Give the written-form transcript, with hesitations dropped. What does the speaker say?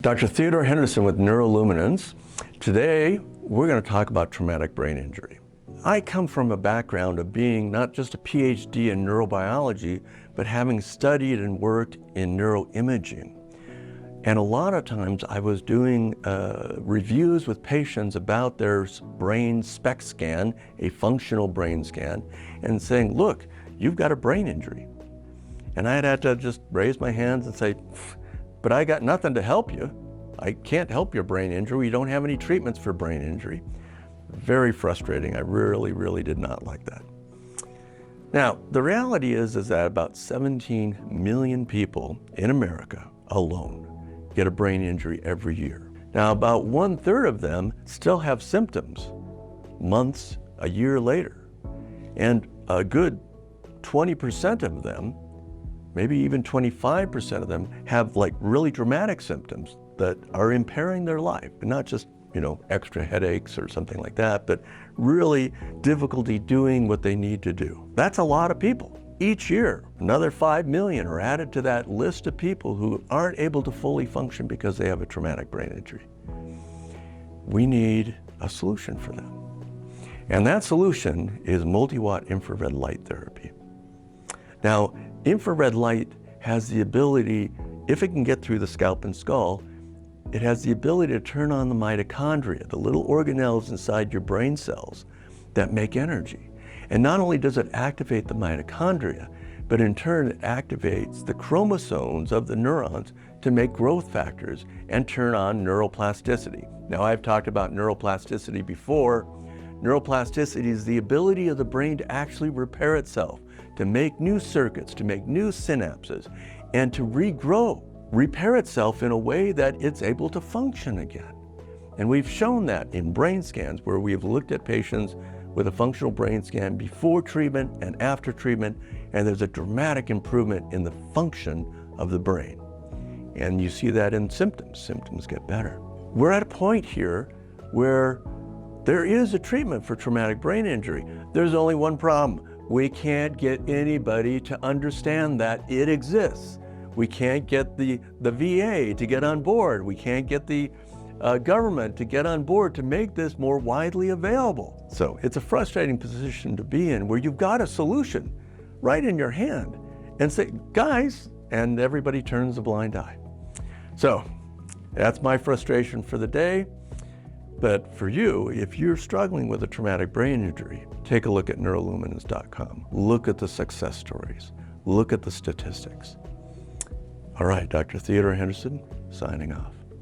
Dr. Theodore Henderson with Neuro-Luminance. Today, we're going to talk about traumatic brain injury. I come from a background of being not just a PhD in neurobiology, but having studied and worked in neuroimaging. And a lot of times I was doing reviews with patients about their brain SPECT scan, a functional brain scan, and saying, look, you've got a brain injury. And I'd have to just raise my hands and say, but I got nothing to help you. I can't help your brain injury. We don't have any treatments for brain injury. Very frustrating. I really did not like that. Now, the reality is that about 17 million people in America alone get a brain injury every year. Now, about 1/3 of them still have symptoms months, a year later. And a good 20% of them, maybe even 25% of them, have like really dramatic symptoms that are impairing their life. And not just, extra headaches or something like that, but really difficulty doing what they need to do. That's a lot of people. Each year, another 5 million are added to that list of people who aren't able to fully function because they have a traumatic brain injury. We need a solution for them. And that solution is multi-watt infrared light therapy. Now, infrared light has the ability, if it can get through the scalp and skull, it has the ability to turn on the mitochondria, the little organelles inside your brain cells that make energy. And not only does it activate the mitochondria, but in turn it activates the chromosomes of the neurons to make growth factors and turn on neuroplasticity. Now, I've talked about neuroplasticity before. Neuroplasticity is the ability of the brain to actually repair itself, to make new circuits, to make new synapses, and to repair itself in a way that it's able to function again. And we've shown that in brain scans where we've looked at patients with a functional brain scan before treatment and after treatment, and there's a dramatic improvement in the function of the brain. And you see that in symptoms. Symptoms get better. We're at a point here where there is a treatment for traumatic brain injury. There's only one problem. We can't get anybody to understand that it exists. We can't get the VA to get on board. We can't get the government to get on board to make this more widely available. So it's a frustrating position to be in where you've got a solution right in your hand and say, guys, and everybody turns a blind eye. So that's my frustration for the day. But for you, if you're struggling with a traumatic brain injury, take a look at neuroluminance.com. Look at the success stories. Look at the statistics. All right, Dr. Theodore Henderson, signing off.